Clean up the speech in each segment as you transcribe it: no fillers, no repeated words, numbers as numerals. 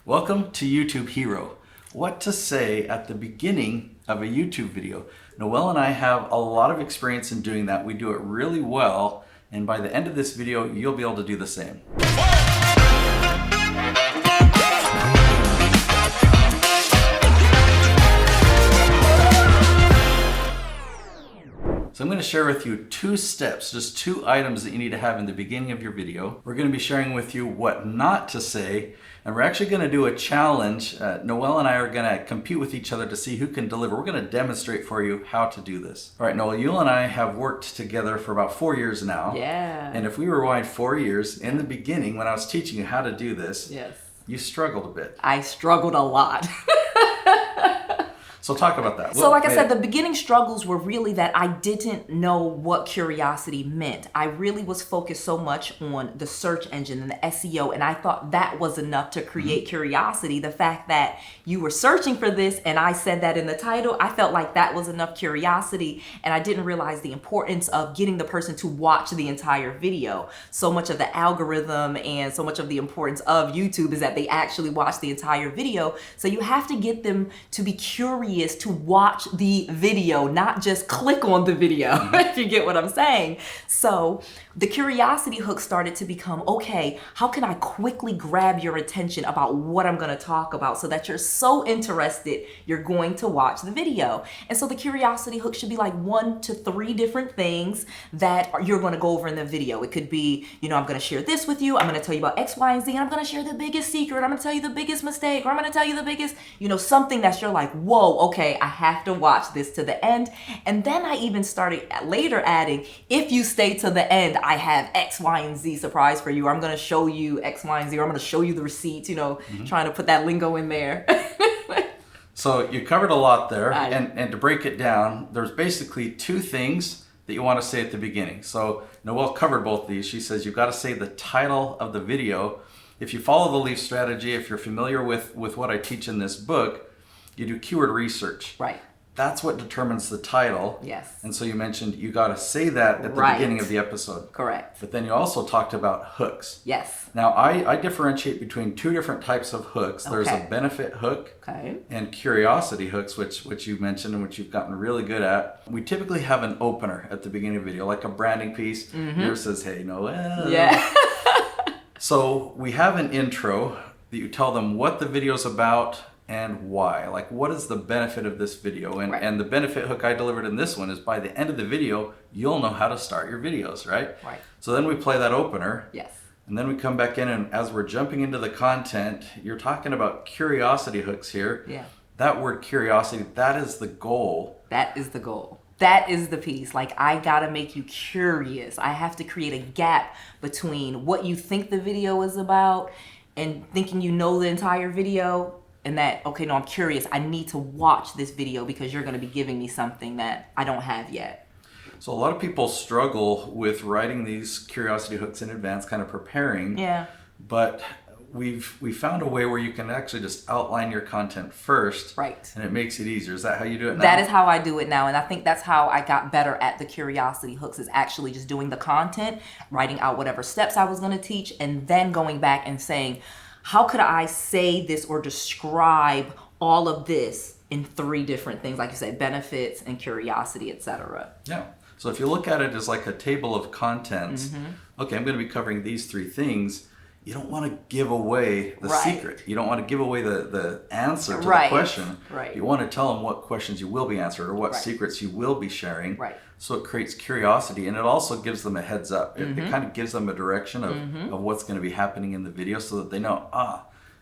Welcome to YouTube Hero. What to say at the beginning of a YouTube video. Noelle and I have a lot of experience in doing that. We do it really well, and by the end of this video, you'll be able to do the same. So I'm going to share with you 2 steps, just 2 items that you need to have in the beginning of your video. We're going to be sharing with you what not to say, and we're actually going to do a challenge. Noelle and I are going to compete with each other to see who can deliver. We're going to demonstrate for you how to do this. All right, Noelle, you and I have worked together for about 4 years now. Yeah. And if we rewind 4 years, in the beginning when I was teaching you how to do this, Yes. you struggled a bit. I struggled a lot. So talk about that. So like I said, the beginning struggles were really that I didn't know what curiosity meant. I really was focused so much on the search engine and the SEO, and I thought that was enough to create curiosity. The fact that you were searching for this and I said that in the title, I felt like that was enough curiosity, and I didn't realize the importance of getting the person to watch the entire video. So much of the algorithm and so much of the importance of YouTube is that they actually watch the entire video. So you have to get them to be curious to watch the video, not just click on the video, if you get what I'm saying. So the curiosity hook started to become, okay, how can I quickly grab your attention about what I'm going to talk about so that you're so interested, you're going to watch the video. And so the curiosity hook should be like 1 to 3 different things that you're going to go over in the video. It could be, I'm going to share this with you. I'm going to tell you about X, Y, and Z, and I'm going to share the biggest secret. I'm going to tell you the biggest mistake, or I'm going to tell you the biggest, something that you're like, whoa, okay, I have to watch this to the end. And then I even started later adding, if you stay to the end, I have X, Y, and Z surprise for you. Or I'm going to show you X, Y, and Z, or I'm going to show you the receipts, trying to put that lingo in there. So you covered a lot there, and to break it down, there's basically 2 things that you want to say at the beginning. So Noelle covered both these. She says you've got to say the title of the video. If you follow the LEAF strategy, if you're familiar with what I teach in this book, you do keyword research. Right. That's what determines the title. Yes. And so you mentioned you got to say that at the beginning of the episode. Correct. But then you also talked about hooks. Yes. Now, I differentiate between 2 different types of hooks. There's a benefit hook and curiosity hooks, which you mentioned and which you've gotten really good at. We typically have an opener at the beginning of the video, like a branding piece. Yours says, hey, Noelle. Yeah. So we have an intro that you tell them what the video's about and why. Like, what is the benefit of this video? And the benefit hook I delivered in this one is by the end of the video, you'll know how to start your videos, right? Right. So then we play that opener. Yes. And then we come back in, and as we're jumping into the content, you're talking about curiosity hooks here. Yeah. That word curiosity, that is the goal. That is the goal. That is the piece. Like, I gotta make you curious. I have to create a gap between what you think the video is about and thinking you know the entire video, and that, okay, no, I'm curious. I need to watch this video because you're gonna be giving me something that I don't have yet. So a lot of people struggle with writing these curiosity hooks in advance, kind of preparing. Yeah. But we found a way where you can actually just outline your content first. Right. And it makes it easier. Is that how you do it now? That is how I do it now. And I think that's how I got better at the curiosity hooks, is actually just doing the content, writing out whatever steps I was gonna teach, and then going back and saying, how could I say this or describe all of this in 3 different things, like you said, benefits and curiosity, etc. Yeah. So if you look at it as like a table of contents, okay, I'm going to be covering these 3 things. You don't want to give away the secret. You don't want to give away the answer to the question. Right. You want to tell them what questions you will be answered or what secrets you will be sharing. Right. So it creates curiosity, and it also gives them a heads up. It kind of gives them a direction of what's going to be happening in the video so that they know,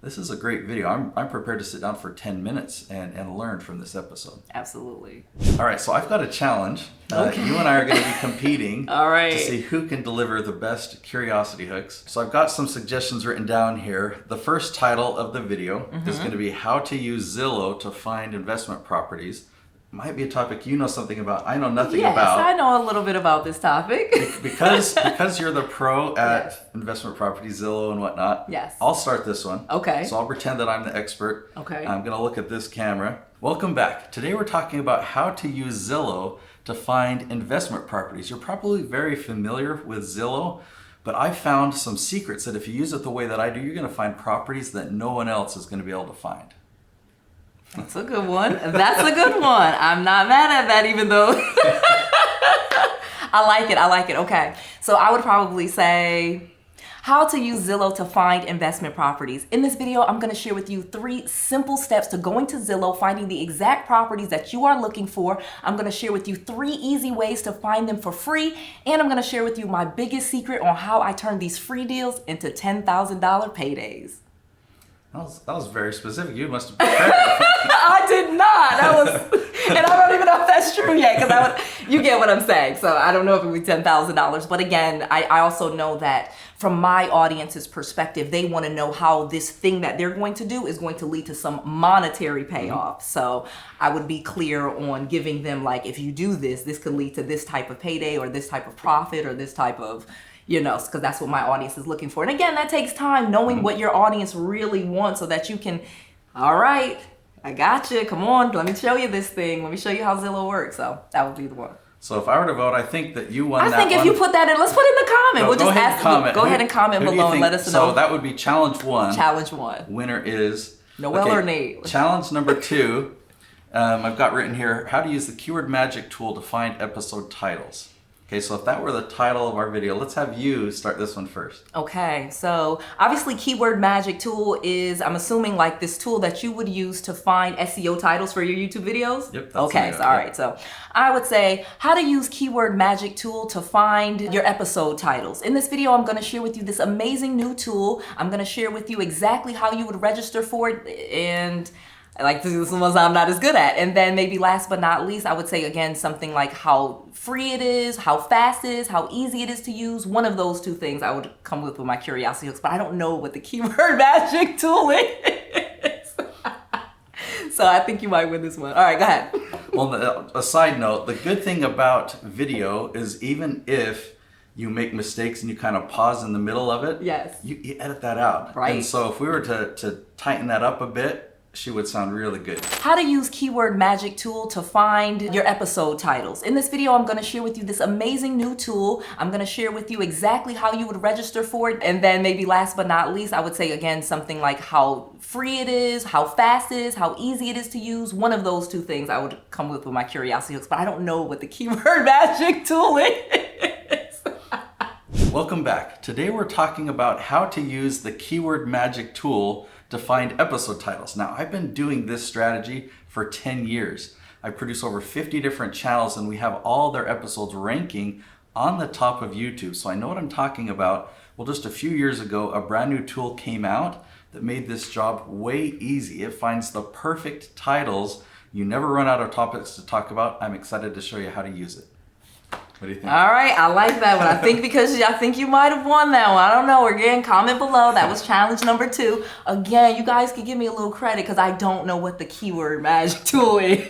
this is a great video. I'm prepared to sit down for 10 minutes and learn from this episode. Absolutely. All right, so I've got a challenge. You and I are going to be competing to see who can deliver the best curiosity hooks. So I've got some suggestions written down here. The first title of the video is going to be how to use Zillow to find investment properties. Might be a topic you know something about. I know nothing about. Yes, I know a little bit about this topic. because you're the pro at investment properties, Zillow and whatnot. Yes. I'll start this one. Okay. So I'll pretend that I'm the expert. Okay. I'm going to look at this camera. Welcome back. Today we're talking about how to use Zillow to find investment properties. You're probably very familiar with Zillow, But I found some secrets that if you use it the way that I do, you're going to find properties that no one else is going to be able to find. That's a good one. That's a good one. I'm not mad at that, even though I like it. I like it. Okay. So I would probably say how to use Zillow to find investment properties. In this video, I'm going to share with you 3 simple steps to going to Zillow, finding the exact properties that you are looking for. I'm going to share with you 3 easy ways to find them for free. And I'm going to share with you my biggest secret on how I turn these free deals into $10,000 paydays. That was very specific. You must have prepared. I did not. And I don't even know if that's true yet, because you get what I'm saying. So I don't know if it would be $10,000. But again, I also know that from my audience's perspective, they want to know how this thing that they're going to do is going to lead to some monetary payoff. So I would be clear on giving them, like, if you do this, this could lead to this type of payday or this type of profit or this type of, because that's what my audience is looking for. And again, that takes time, knowing what your audience really wants so that you can, all right, I got you. Come on, let me show you this thing. Let me show you how Zillow works. So that would be the one. So if I were to vote, I think that you won that one. I think if you put that in, let's put it in the comment. We'll just ask. Go ahead and comment below and let us know. So that would be challenge 1. Challenge 1. Winner is Noelle or Nate. Challenge number 2. I've got written here how to use the keyword magic tool to find episode titles. Okay, so if that were the title of our video, let's have you start this one first. Okay, so obviously keyword magic tool is, I'm assuming, like this tool that you would use to find SEO titles for your YouTube videos? Yep. Okay, so all right, so I would say how to use keyword magic tool to find your episode titles. In this video, I'm gonna share with you this amazing new tool. I'm gonna share with you exactly how you would register for it, and like this is the ones I'm not as good at. And then maybe last but not least, I would say again something like how free it is, how fast it is, how easy it is to use. One of those 2 things I would come with my curiosity hooks, but I don't know what the keyword magic tool is. So I think you might win this one. All right, go ahead. Well, a side note, the good thing about video is even if you make mistakes and you kind of pause in the middle of it, yes, you edit that out. Right. And so if we were to tighten that up a bit, she would sound really good. How to use keyword magic tool to find your episode titles. In this video, I'm gonna share with you this amazing new tool. I'm gonna share with you exactly how you would register for it. And then maybe last but not least, I would say again, something like how free it is, how fast it is, how easy it is to use. One of those 2 things I would come with my curiosity hooks, but I don't know what the keyword magic tool is. Welcome back. Today we're talking about how to use the keyword magic tool to find episode titles. Now, I've been doing this strategy for 10 years. I produce over 50 different channels and we have all their episodes ranking on the top of YouTube. So I know what I'm talking about. Well, just a few years ago, a brand new tool came out that made this job way easy. It finds the perfect titles. You never run out of topics to talk about. I'm excited to show you how to use it. What do you think? All right, I like that one. I think you might have won that one. I don't know. Again, comment below. That was challenge number 2. Again, you guys can give me a little credit because I don't know what the keyword magic tool is.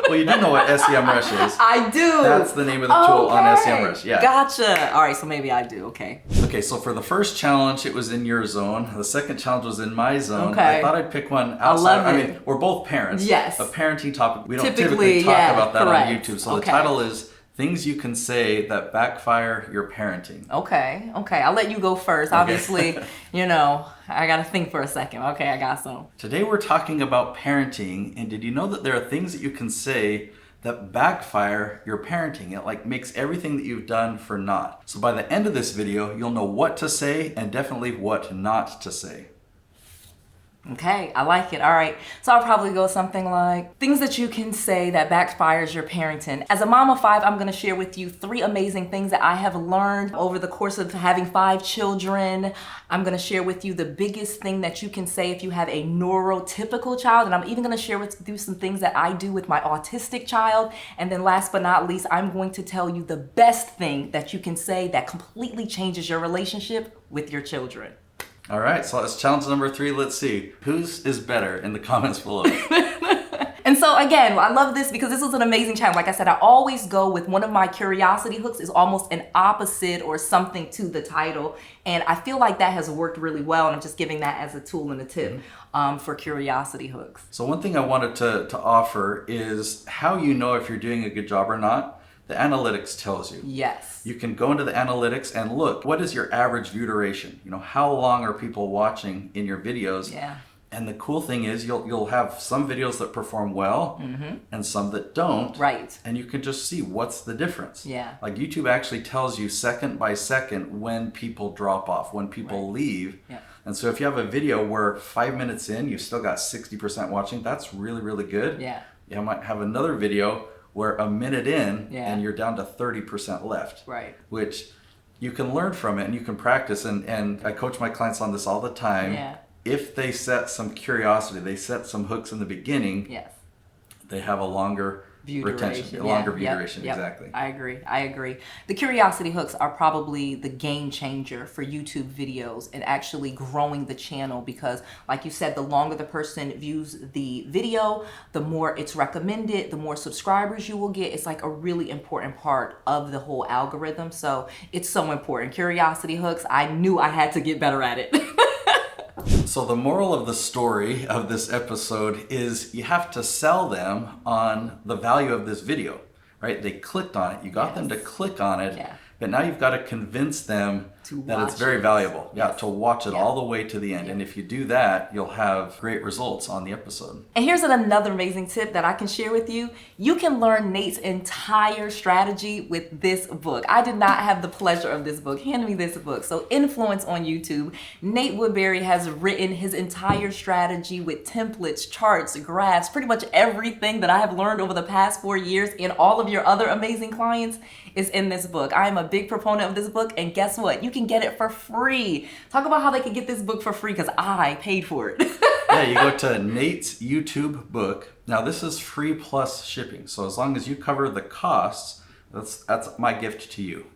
Well, you do know what SEMrush is. I do. That's the name of the tool on SEMrush. Yeah. Gotcha. All right, so maybe I do. Okay. Okay, so for the first challenge, it was in your zone. The second challenge was in my zone. Okay. I thought I'd pick one outside. I love it. I mean, we're both parents. Yes. A parenting topic. We don't typically talk about that correct. on YouTube. So the title is Things You Can Say That Backfire Your Parenting. Okay. I'll let you go first. Okay. Obviously, I got to think for a second. Okay, I got some. Today we're talking about parenting, and did you know that there are things that you can say that backfire your parenting? It makes everything that you've done for naught. So by the end of this video, you'll know what to say and definitely what not to say. Okay, I like it. All right. So I'll probably go something like things that you can say that backfires your parenting. As a mom of 5, I'm going to share with you 3 amazing things that I have learned over the course of having 5 children. I'm going to share with you the biggest thing that you can say if you have a neurotypical child. And I'm even going to share with you some things that I do with my autistic child. And then last but not least, I'm going to tell you the best thing that you can say that completely changes your relationship with your children. All right, so that's challenge number 3. Let's see. Whose is better in the comments below? And so again, I love this because this was an amazing challenge. Like I said, I always go with one of my curiosity hooks is almost an opposite or something to the title. And I feel like that has worked really well. And I'm just giving that as a tool and a tip for curiosity hooks. So one thing I wanted to offer is how you know if you're doing a good job or not. the analytics tells you. Yes. You can go into the analytics and look, what is your average view duration? You know, how long are people watching in your videos? Yeah. And the cool thing is you'll have some videos that perform well and some that don't. Right. And you can just see what's the difference. Yeah. Like YouTube actually tells you second by second when people drop off, when people leave. Yeah. And so if you have a video where 5 minutes in, you've still got 60% watching, that's really, really good. Yeah. You might have another video where a minute in and you're down to 30% left. Right. Which you can learn from it and you can practice. And I coach my clients on this all the time. Yeah. If they set some curiosity, they set some hooks in the beginning, Yes. they have a longer View retention, duration. a longer Yeah, view yep, duration, yep. exactly. I agree. The curiosity hooks are probably the game changer for YouTube videos and actually growing the channel because, like you said, the longer the person views the video, the more it's recommended, the more subscribers you will get. It's like a really important part of the whole algorithm. So it's so important. Curiosity hooks, I knew I had to get better at it. So the moral of the story of this episode is you have to sell them on the value of this video, right? They clicked on it. You got them to click on it, but now you've got to convince them that it's very valuable. Yeah, to watch it all the way to the end. And if you do that, you'll have great results on the episode. And here's another amazing tip that I can share with you. You can learn Nate's entire strategy with this book. I did not have the pleasure of this book. Hand me this book. So Influence on YouTube. Nate Woodbury has written his entire strategy with templates, charts, graphs, pretty much everything that I have learned over the past 4 years and all of your other amazing clients is in this book. I am a big proponent of this book, and guess what? You can get it for free. Talk about how they can get this book for free because I paid for it. Yeah, you go to Nate's YouTube book. Now this is free plus shipping. So as long as you cover the costs, that's my gift to you.